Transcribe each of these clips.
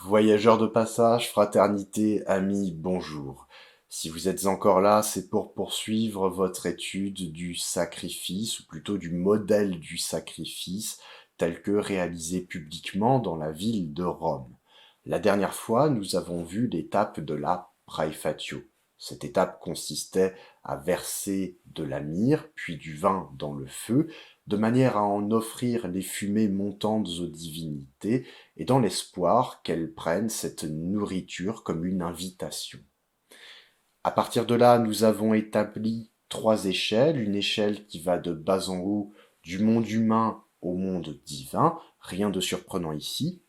Voyageurs de passage, fraternité, amis, bonjour. Si vous êtes encore là, c'est pour poursuivre votre étude du sacrifice, ou plutôt du modèle du sacrifice, tel que réalisé publiquement dans la ville de Rome. La dernière fois, nous avons vu l'étape de la praefatio. Cette étape consistait à verser de la myrrhe, puis du vin dans le feu, de manière à en offrir les fumées montantes aux divinités, et dans l'espoir qu'elles prennent cette nourriture comme une invitation. À partir de là, nous avons établi trois échelles, une échelle qui va de bas en haut du monde humain au monde divin, rien de surprenant ici.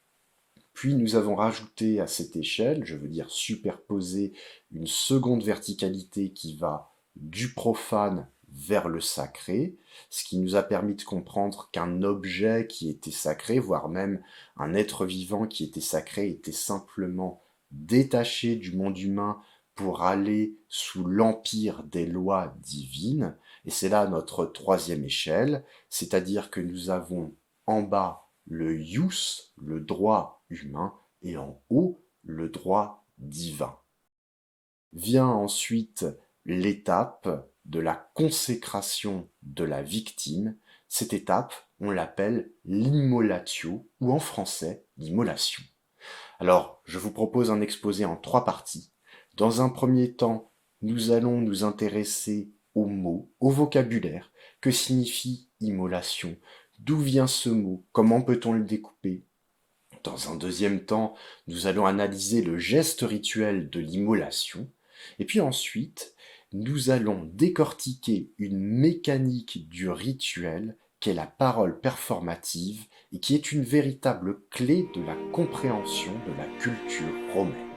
Puis nous avons rajouté à cette échelle, je veux dire superposé, une seconde verticalité qui va du profane vers le sacré, ce qui nous a permis de comprendre qu'un objet qui était sacré, voire même un être vivant qui était sacré, était simplement détaché du monde humain pour aller sous l'empire des lois divines. Et c'est là notre troisième échelle, c'est-à-dire que nous avons en bas le ius, le droit humain, et en haut, le droit divin. Vient ensuite l'étape de la consécration de la victime. Cette étape, on l'appelle l'immolatio, ou en français, l'immolation. Alors, je vous propose un exposé en trois parties. Dans un premier temps, nous allons nous intéresser aux mots, au vocabulaire. Que signifie immolation? D'où vient ce mot? Comment peut-on le découper? Dans un deuxième temps, nous allons analyser le geste rituel de l'immolation. Et puis ensuite, nous allons décortiquer une mécanique du rituel qu'est la parole performative et qui est une véritable clé de la compréhension de la culture romaine.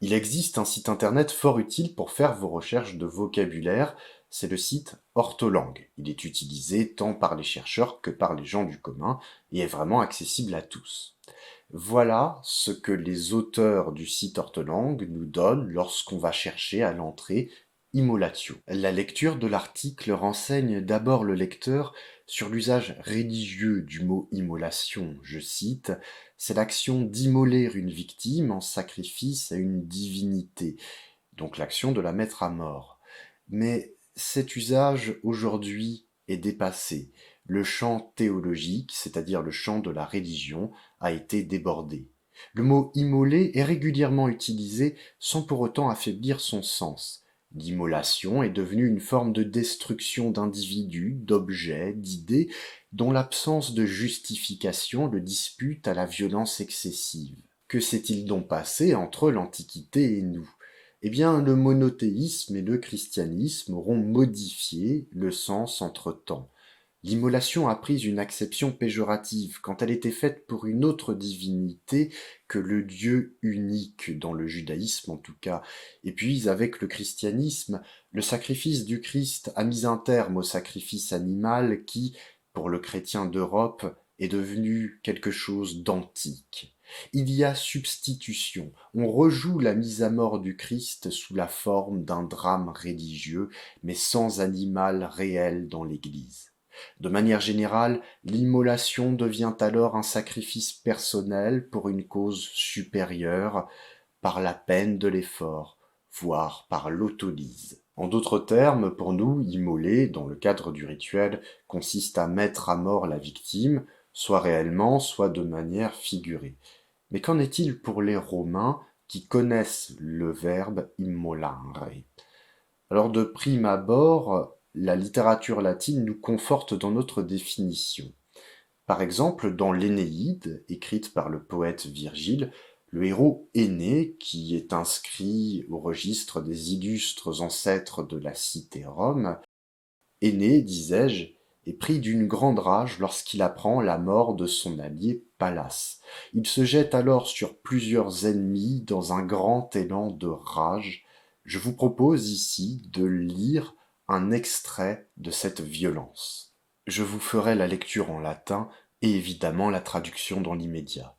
Il existe un site internet fort utile pour faire vos recherches de vocabulaire, c'est le site Ortholangue. Il est utilisé tant par les chercheurs que par les gens du commun et est vraiment accessible à tous. Voilà ce que les auteurs du site Ortholangue nous donnent lorsqu'on va chercher à l'entrée immolatio. La lecture de l'article renseigne d'abord le lecteur sur l'usage religieux du mot immolation. Je cite, c'est l'action d'immoler une victime en sacrifice à une divinité, donc l'action de la mettre à mort. Mais cet usage aujourd'hui est dépassé. Le champ théologique, c'est-à-dire le champ de la religion, a été débordé. Le mot immoler est régulièrement utilisé sans pour autant affaiblir son sens. L'immolation est devenue une forme de destruction d'individus, d'objets, d'idées, dont l'absence de justification le dispute à la violence excessive. Que s'est-il donc passé entre l'Antiquité et nous? Eh bien, le monothéisme et le christianisme auront modifié le sens entre-temps. L'immolation a pris une acception péjorative quand elle était faite pour une autre divinité que le Dieu unique, dans le judaïsme en tout cas. Et puis, avec le christianisme, le sacrifice du Christ a mis un terme au sacrifice animal qui, pour le chrétien d'Europe, est devenu quelque chose d'antique. Il y a substitution, on rejoue la mise à mort du Christ sous la forme d'un drame religieux, mais sans animal réel dans l'Église. De manière générale, l'immolation devient alors un sacrifice personnel pour une cause supérieure, par la peine de l'effort, voire par l'autolyse. En d'autres termes, pour nous, immoler, dans le cadre du rituel, consiste à mettre à mort la victime, soit réellement, soit de manière figurée. Mais qu'en est-il pour les Romains qui connaissent le verbe immolare? Alors de prime abord, la littérature latine nous conforte dans notre définition. Par exemple, dans l'Énéide, écrite par le poète Virgile, le héros Énée, qui est inscrit au registre des illustres ancêtres de la cité Rome, Énée, disais-je, est pris d'une grande rage lorsqu'il apprend la mort de son allié Pallas. Il se jette alors sur plusieurs ennemis dans un grand élan de rage. Je vous propose ici de lire un extrait de cette violence. Je vous ferai la lecture en latin et évidemment la traduction dans l'immédiat.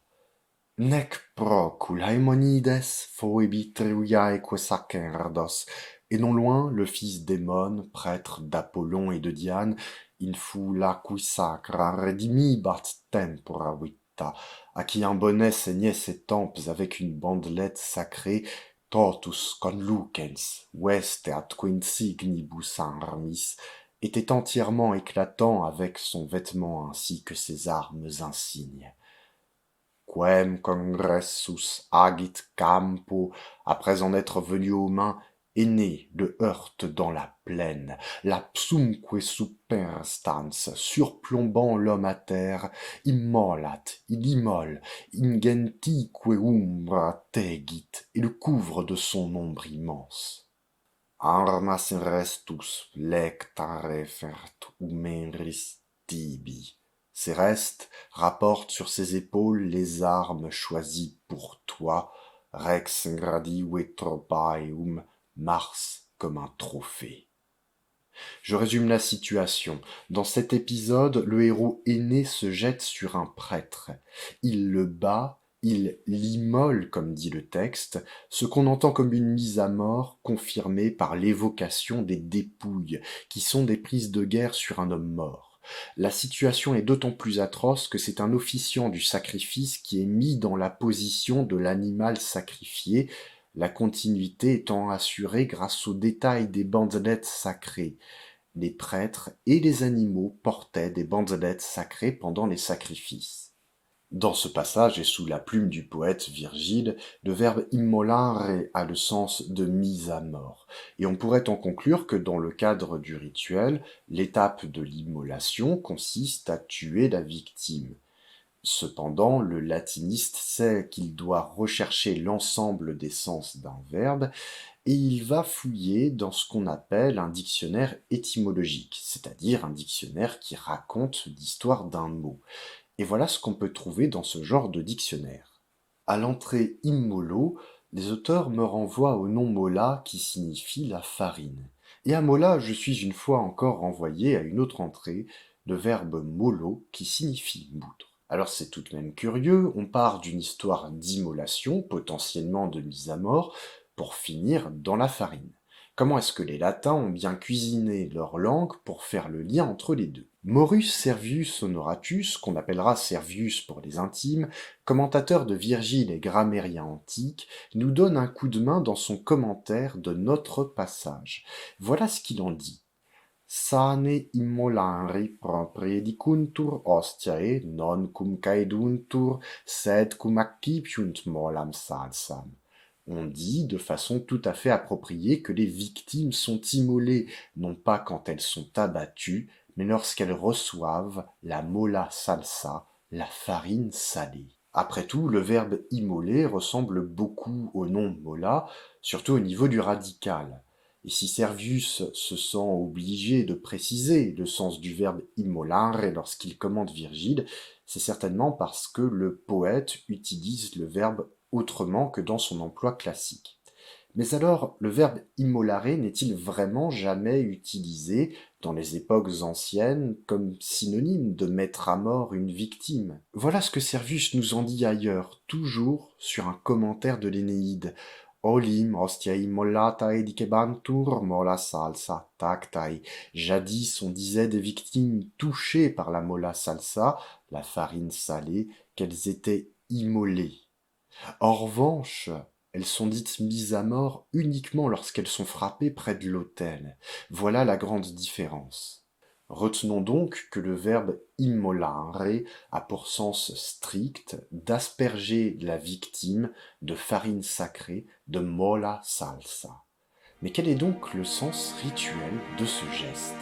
Nec procul Haemonides foebi Troiaeque sacerdos, Et non loin, le fils d'Hémon, prêtre d'Apollon et de Diane, in fu lacui sacra redimibat tempora vita, à qui un bonnet saignait ses tempes avec une bandelette sacrée, totus conlucens, veste atque insignibus armis, était entièrement éclatant avec son vêtement ainsi que ses armes insignes. Quem congressus agit campo, après en être venu aux mains, Énée le heurte dans la plaine, lapsumque superstans, surplombant l'homme à terre, immolat, il immole, ingentique umbra tegit, et le couvre de son ombre immense. Armas restus lecta refert humeris tibi. Ses restes rapportent sur ses épaules les armes choisies pour toi, rex gradive tropaeum, Mars comme un trophée. Je résume la situation. Dans cet épisode, le héros aîné se jette sur un prêtre. Il le bat, il l'immole, comme dit le texte, ce qu'on entend comme une mise à mort confirmée par l'évocation des dépouilles, qui sont des prises de guerre sur un homme mort. La situation est d'autant plus atroce que c'est un officiant du sacrifice qui est mis dans la position de l'animal sacrifié, la continuité étant assurée grâce au détail des bandelettes sacrées. Les prêtres et les animaux portaient des bandelettes sacrées pendant les sacrifices. Dans ce passage et sous la plume du poète Virgile, le verbe immolare a le sens de mise à mort. Et on pourrait en conclure que dans le cadre du rituel, l'étape de l'immolation consiste à tuer la victime. Cependant, le latiniste sait qu'il doit rechercher l'ensemble des sens d'un verbe et il va fouiller dans ce qu'on appelle un dictionnaire étymologique, c'est-à-dire un dictionnaire qui raconte l'histoire d'un mot. Et voilà ce qu'on peut trouver dans ce genre de dictionnaire. À l'entrée immolo, les auteurs me renvoient au nom mola qui signifie la farine. Et à mola, je suis une fois encore renvoyé à une autre entrée, le verbe molo qui signifie moudre. Alors c'est tout de même curieux, on part d'une histoire d'immolation, potentiellement de mise à mort, pour finir dans la farine. Comment est-ce que les Latins ont bien cuisiné leur langue pour faire le lien entre les deux? Maurus Servius Honoratus, qu'on appellera Servius pour les intimes, commentateur de Virgile et grammairien antique, nous donne un coup de main dans son commentaire de notre passage. Voilà ce qu'il en dit. Sane immolari predicuntur hostiae non cum caeduntur, sed cum accipiunt molam salsam. On dit de façon tout à fait appropriée que les victimes sont immolées, non pas quand elles sont abattues, mais lorsqu'elles reçoivent la mola salsa, la farine salée. Après tout, le verbe immoler ressemble beaucoup au nom mola, surtout au niveau du radical. Et si Servius se sent obligé de préciser le sens du verbe immolare lorsqu'il commente Virgile, c'est certainement parce que le poète utilise le verbe autrement que dans son emploi classique. Mais alors, le verbe immolare n'est-il vraiment jamais utilisé dans les époques anciennes comme synonyme de mettre à mort une victime? Voilà ce que Servius nous en dit ailleurs, toujours sur un commentaire de l'Énéide. Olim hostiae mollatae dicebantur molla salsa tactae. Jadis on disait des victimes touchées par la molla salsa, la farine salée, qu'elles étaient immolées. En revanche, elles sont dites mises à mort uniquement lorsqu'elles sont frappées près de l'autel. Voilà la grande différence. Retenons donc que le verbe immolare a pour sens strict d'asperger la victime de farine sacrée, de molla salsa. Mais quel est donc le sens rituel de ce geste?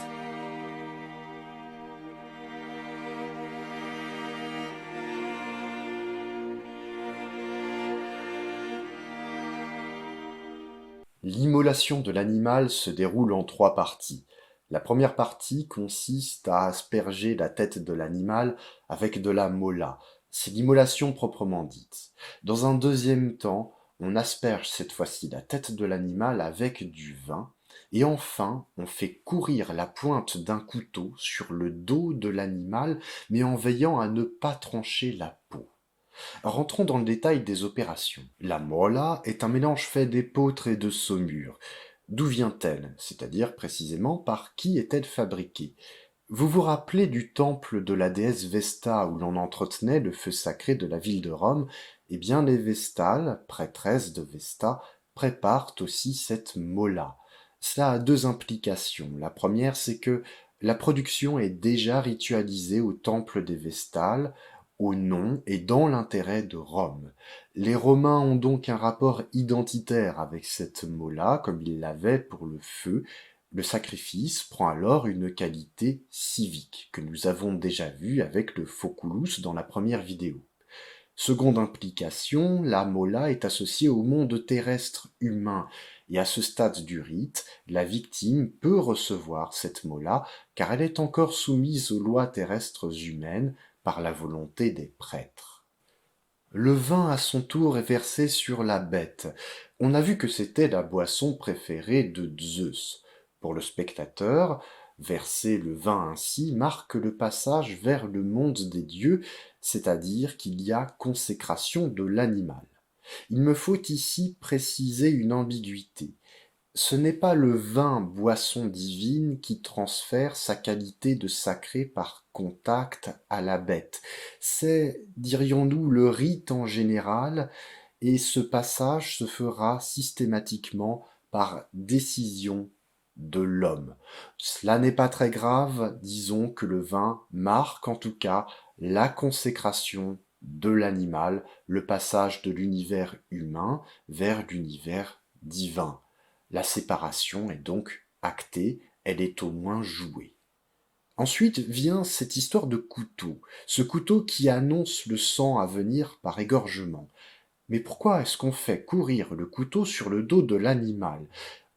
L'immolation de l'animal se déroule en trois parties. La première partie consiste à asperger la tête de l'animal avec de la molla. C'est l'immolation proprement dite. Dans un deuxième temps, on asperge cette fois-ci la tête de l'animal avec du vin. Et enfin, on fait courir la pointe d'un couteau sur le dos de l'animal, mais en veillant à ne pas trancher la peau. Rentrons dans le détail des opérations. La molla est un mélange fait d'épeautre et de saumure. D'où vient-elle? C'est-à-dire précisément par qui est-elle fabriquée? Vous vous rappelez du temple de la déesse Vesta où l'on entretenait le feu sacré de la ville de Rome? Eh bien, les Vestales, prêtresses de Vesta, préparent aussi cette mola. Cela a deux implications. La première, c'est que la production est déjà ritualisée au temple des Vestales, au nom et dans l'intérêt de Rome. Les Romains ont donc un rapport identitaire avec cette mola, comme ils l'avaient pour le feu. Le sacrifice prend alors une qualité civique, que nous avons déjà vue avec le Foculus dans la première vidéo. Seconde implication, la mola est associée au monde terrestre humain, et à ce stade du rite, la victime peut recevoir cette mola car elle est encore soumise aux lois terrestres humaines par la volonté des prêtres. Le vin à son tour est versé sur la bête. On a vu que c'était la boisson préférée de Zeus. Pour le spectateur, verser le vin ainsi marque le passage vers le monde des dieux, c'est-à-dire qu'il y a consécration de l'animal. Il me faut ici préciser une ambiguïté. Ce n'est pas le vin, boisson divine, qui transfère sa qualité de sacré par contact à la bête. C'est, dirions-nous, le rite en général, et ce passage se fera systématiquement par décision de l'homme. Cela n'est pas très grave, disons que le vin marque en tout cas la consécration de l'animal, le passage de l'univers humain vers l'univers divin. La séparation est donc actée, elle est au moins jouée. Ensuite vient cette histoire de couteau, ce couteau qui annonce le sang à venir par égorgement. Mais pourquoi est-ce qu'on fait courir le couteau sur le dos de l'animal?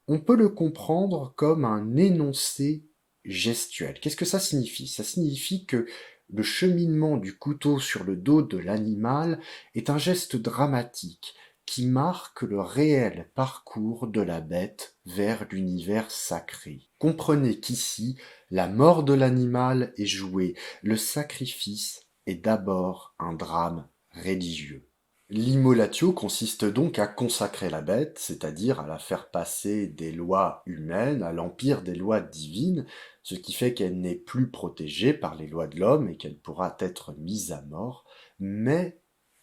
On peut le comprendre comme un énoncé gestuel. Qu'est-ce que ça signifie? Ça signifie que le cheminement du couteau sur le dos de l'animal est un geste dramatique qui marque le réel parcours de la bête vers l'univers sacré. Comprenez qu'ici, la mort de l'animal est jouée, le sacrifice est d'abord un drame religieux. L'immolatio consiste donc à consacrer la bête, c'est-à-dire à la faire passer des lois humaines à l'empire des lois divines, ce qui fait qu'elle n'est plus protégée par les lois de l'homme et qu'elle pourra être mise à mort, mais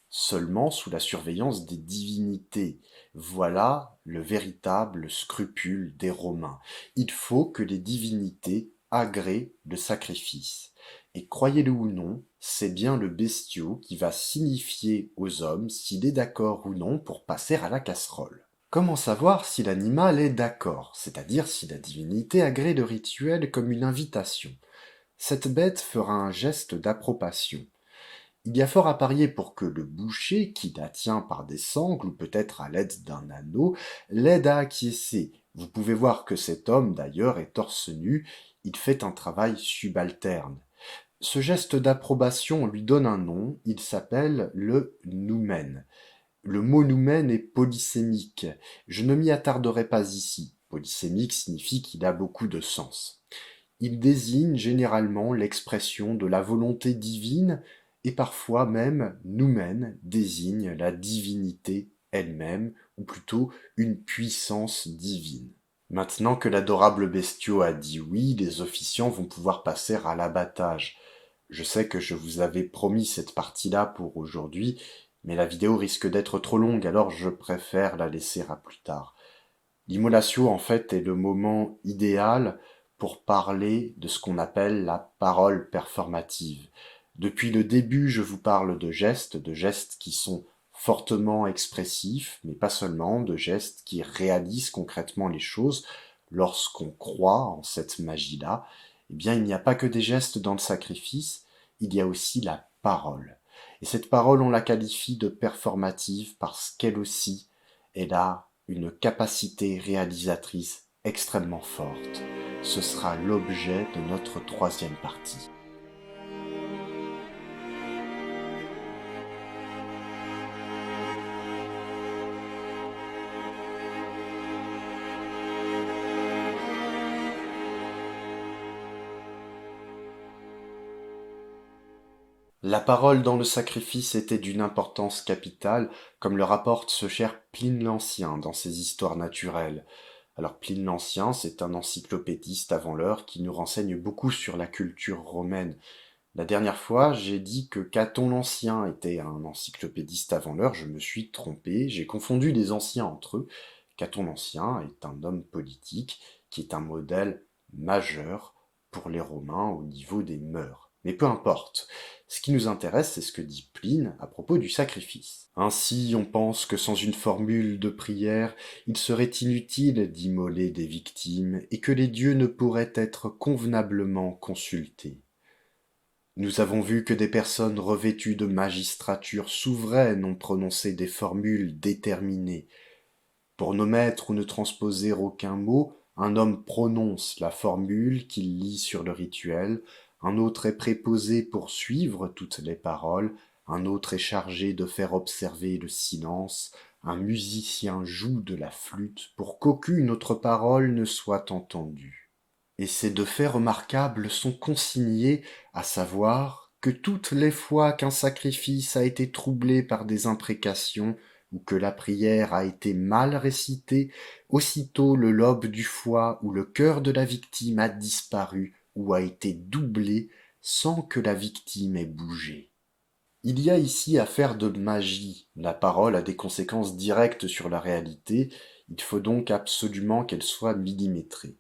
seulement sous la surveillance des divinités. Voilà le véritable scrupule des Romains. Il faut que les divinités agréent le sacrifice. Et croyez-le ou non, c'est bien le bestiau qui va signifier aux hommes s'il est d'accord ou non pour passer à la casserole. Comment savoir si l'animal est d'accord, c'est-à-dire si la divinité agrée le rituel comme une invitation? Cette bête fera un geste d'approbation. Il y a fort à parier pour que le boucher, qui la tient par des sangles ou peut-être à l'aide d'un anneau, l'aide à acquiescer. Vous pouvez voir que cet homme d'ailleurs est torse nu, il fait un travail subalterne. Ce geste d'approbation lui donne un nom, il s'appelle le noumen. Le mot noumen est polysémique. Je ne m'y attarderai pas ici. Polysémique signifie qu'il a beaucoup de sens. Il désigne généralement l'expression de la volonté divine et parfois même noumen désigne la divinité elle-même, ou plutôt une puissance divine. Maintenant que l'adorable bestiau a dit oui, les officiants vont pouvoir passer à l'abattage. Je sais que je vous avais promis cette partie-là pour aujourd'hui, mais la vidéo risque d'être trop longue, alors je préfère la laisser à plus tard. L'immolatio, en fait, est le moment idéal pour parler de ce qu'on appelle la parole performative. Depuis le début, je vous parle de gestes qui sont fortement expressifs, mais pas seulement, de gestes qui réalisent concrètement les choses. Lorsqu'on croit en cette magie-là, eh bien, il n'y a pas que des gestes dans le sacrifice, il y a aussi la parole. Et cette parole, on la qualifie de performative parce qu'elle aussi, elle a une capacité réalisatrice extrêmement forte. Ce sera l'objet de notre troisième partie. La parole dans le sacrifice était d'une importance capitale, comme le rapporte ce cher Pline l'Ancien dans ses histoires naturelles. Alors Pline l'Ancien, c'est un encyclopédiste avant l'heure qui nous renseigne beaucoup sur la culture romaine. La dernière fois, j'ai dit que Caton l'Ancien était un encyclopédiste avant l'heure, je me suis trompé, j'ai confondu les anciens entre eux. Caton l'Ancien est un homme politique qui est un modèle majeur pour les Romains au niveau des mœurs. Mais peu importe, ce qui nous intéresse, c'est ce que dit Pline à propos du sacrifice. Ainsi, on pense que sans une formule de prière, il serait inutile d'immoler des victimes et que les dieux ne pourraient être convenablement consultés. Nous avons vu que des personnes revêtues de magistrature souveraine ont prononcé des formules déterminées. Pour n'omettre ou ne transposer aucun mot, un homme prononce la formule qu'il lit sur le rituel, un autre est préposé pour suivre toutes les paroles, un autre est chargé de faire observer le silence, un musicien joue de la flûte pour qu'aucune autre parole ne soit entendue. Et ces deux faits remarquables sont consignés, à savoir que toutes les fois qu'un sacrifice a été troublé par des imprécations, ou que la prière a été mal récitée, aussitôt le lobe du foie ou le cœur de la victime a disparu ou a été doublé sans que la victime ait bougé. Il y a ici affaire de magie. La parole a des conséquences directes sur la réalité, il faut donc absolument qu'elle soit millimétrée.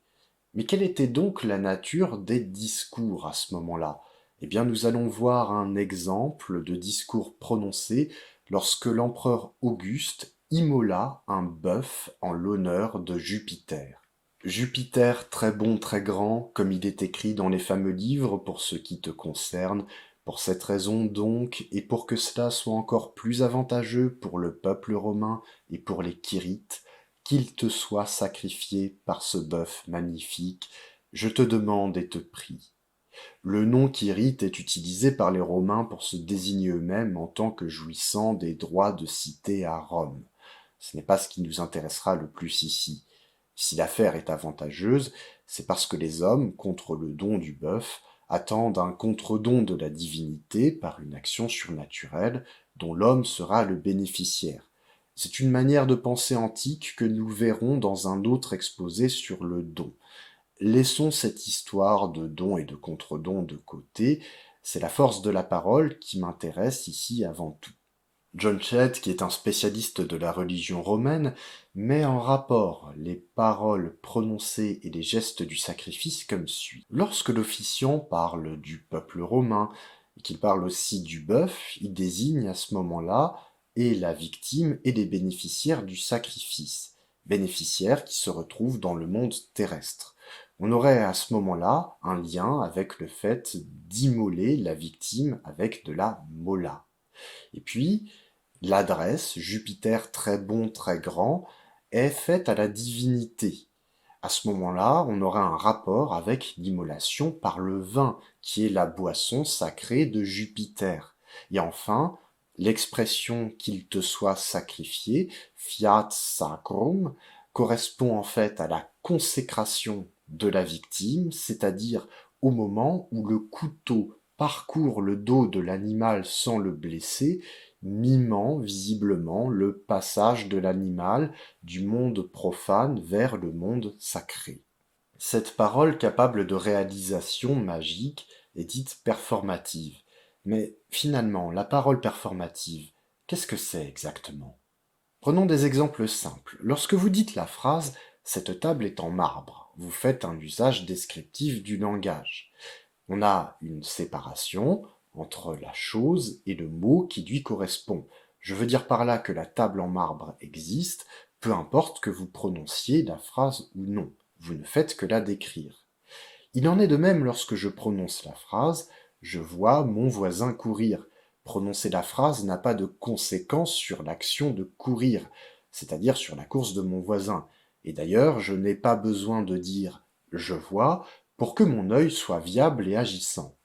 Mais quelle était donc la nature des discours à ce moment-là? Eh bien, nous allons voir un exemple de discours prononcé lorsque l'empereur Auguste immola un bœuf en l'honneur de Jupiter. Jupiter très bon, très grand, comme il est écrit dans les fameux livres pour ce qui te concerne, pour cette raison donc, et pour que cela soit encore plus avantageux pour le peuple romain et pour les Quirites, qu'il te soit sacrifié par ce bœuf magnifique, je te demande et te prie. Le nom Quirite est utilisé par les Romains pour se désigner eux-mêmes en tant que jouissant des droits de cité à Rome. Ce n'est pas ce qui nous intéressera le plus ici. Si l'affaire est avantageuse, c'est parce que les hommes, contre le don du bœuf, attendent un contre-don de la divinité par une action surnaturelle dont l'homme sera le bénéficiaire. C'est une manière de penser antique que nous verrons dans un autre exposé sur le don. Laissons cette histoire de don et de contre-don de côté, c'est la force de la parole qui m'intéresse ici avant tout. John Chett, qui est un spécialiste de la religion romaine, met en rapport les paroles prononcées et les gestes du sacrifice comme suit. Lorsque l'officiant parle du peuple romain et qu'il parle aussi du bœuf, il désigne à ce moment-là et la victime et les bénéficiaires du sacrifice, bénéficiaires qui se retrouvent dans le monde terrestre. On aurait à ce moment-là un lien avec le fait d'immoler la victime avec de la mola. Et puis, l'adresse, Jupiter très bon, très grand, est faite à la divinité. À ce moment-là, on aura un rapport avec l'immolation par le vin, qui est la boisson sacrée de Jupiter. Et enfin, l'expression qu'il te soit sacrifié, fiat sacrum, correspond en fait à la consécration de la victime, c'est-à-dire au moment où le couteau parcourt le dos de l'animal sans le blesser, mimant visiblement le passage de l'animal du monde profane vers le monde sacré. Cette parole capable de réalisation magique est dite performative. Mais finalement, la parole performative, qu'est-ce que c'est exactement? Prenons des exemples simples. Lorsque vous dites la phrase «Cette table est en marbre», vous faites un usage descriptif du langage. On a une séparation entre la chose et le mot qui lui correspond. Je veux dire par là que la table en marbre existe, peu importe que vous prononciez la phrase ou non. Vous ne faites que la décrire. Il en est de même lorsque je prononce la phrase «Je vois mon voisin courir». Prononcer la phrase n'a pas de conséquence sur l'action de courir, c'est-à-dire sur la course de mon voisin. Et d'ailleurs, je n'ai pas besoin de dire «je vois» pour que mon œil soit viable et agissant.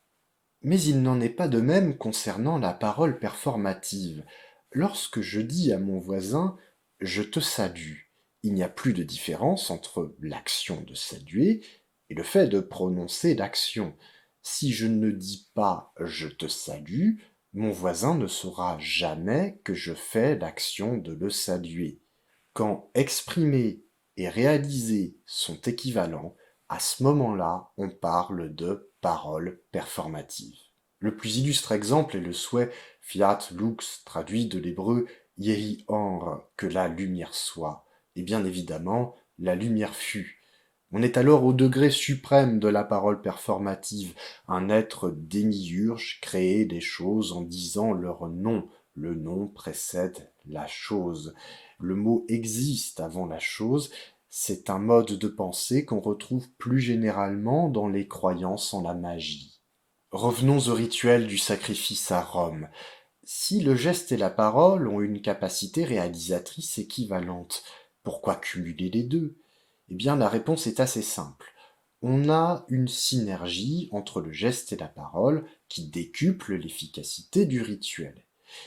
Mais il n'en est pas de même concernant la parole performative. Lorsque je dis à mon voisin «je te salue», il n'y a plus de différence entre l'action de saluer et le fait de prononcer l'action. Si je ne dis pas «je te salue», mon voisin ne saura jamais que je fais l'action de le saluer. Quand exprimer et réaliser son équivalent, à ce moment-là, on parle de parole performative. Le plus illustre exemple est le souhait Fiat lux, traduit de l'hébreu Yehi Or, que la lumière soit. Et bien évidemment, la lumière fut. On est alors au degré suprême de la parole performative, un être démiurge créé des choses en disant leur nom. Le nom précède la chose. Le mot existe avant la chose, c'est un mode de pensée qu'on retrouve plus généralement dans les croyances en la magie. Revenons au rituel du sacrifice à Rome. Si le geste et la parole ont une capacité réalisatrice équivalente, pourquoi cumuler les deux? Eh bien, la réponse est assez simple. On a une synergie entre le geste et la parole qui décuple l'efficacité du rituel.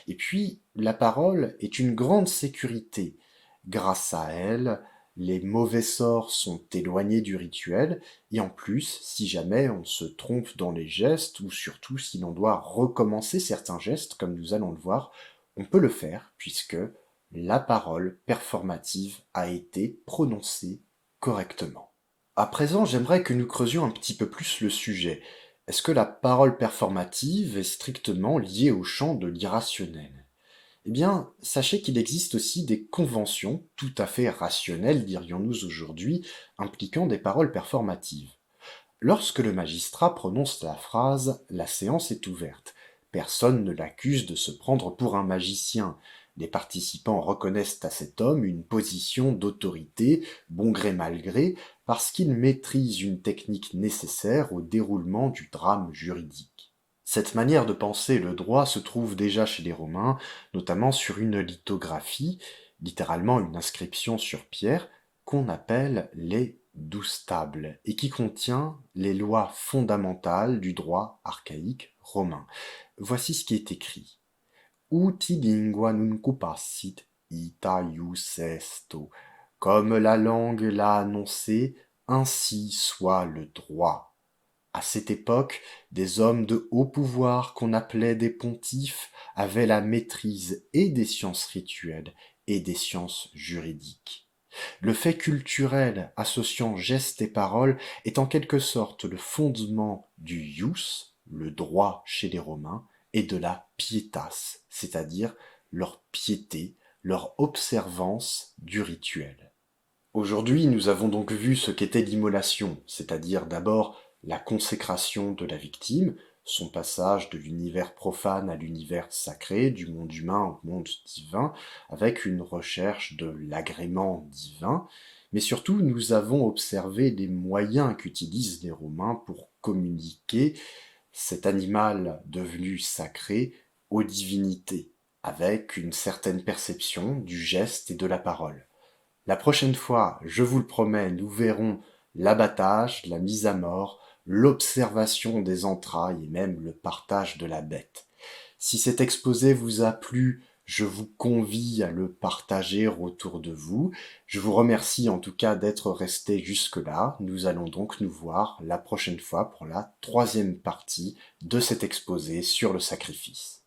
Et puis, la parole est une grande sécurité. Grâce à elle, les mauvais sorts sont éloignés du rituel, et en plus, si jamais on se trompe dans les gestes, ou surtout si l'on doit recommencer certains gestes, comme nous allons le voir, on peut le faire, puisque la parole performative a été prononcée correctement. À présent, j'aimerais que nous creusions un petit peu plus le sujet. Est-ce que la parole performative est strictement liée au champ de l'irrationnel? Eh bien, sachez qu'il existe aussi des conventions tout à fait rationnelles, dirions-nous aujourd'hui, impliquant des paroles performatives. Lorsque le magistrat prononce la phrase «La séance est ouverte», personne ne l'accuse de se prendre pour un magicien. Les participants reconnaissent à cet homme une position d'autorité, bon gré mal gré, parce qu'il maîtrise une technique nécessaire au déroulement du drame juridique. Cette manière de penser le droit se trouve déjà chez les Romains, notamment sur une lithographie, littéralement une inscription sur pierre, qu'on appelle les Douze Tables, et qui contient les lois fondamentales du droit archaïque romain. Voici ce qui est écrit. Uti lingua nunc passit, ita ius esto. Comme la langue l'a annoncé, ainsi soit le droit. À cette époque, des hommes de haut pouvoir qu'on appelait des pontifes avaient la maîtrise et des sciences rituelles et des sciences juridiques. Le fait culturel associant gestes et paroles est en quelque sorte le fondement du ius, le droit chez les Romains, et de la pietas, c'est-à-dire leur piété, leur observance du rituel. Aujourd'hui, nous avons donc vu ce qu'était l'immolation, c'est-à-dire d'abord la consécration de la victime, son passage de l'univers profane à l'univers sacré, du monde humain au monde divin, avec une recherche de l'agrément divin, mais surtout nous avons observé les moyens qu'utilisent les Romains pour communiquer cet animal devenu sacré aux divinités, avec une certaine perception du geste et de la parole. La prochaine fois, je vous le promets, nous verrons l'abattage, la mise à mort, l'observation des entrailles et même le partage de la bête. Si cet exposé vous a plu, je vous convie à le partager autour de vous. Je vous remercie en tout cas d'être resté jusque-là. Nous allons donc nous voir la prochaine fois pour la troisième partie de cet exposé sur le sacrifice.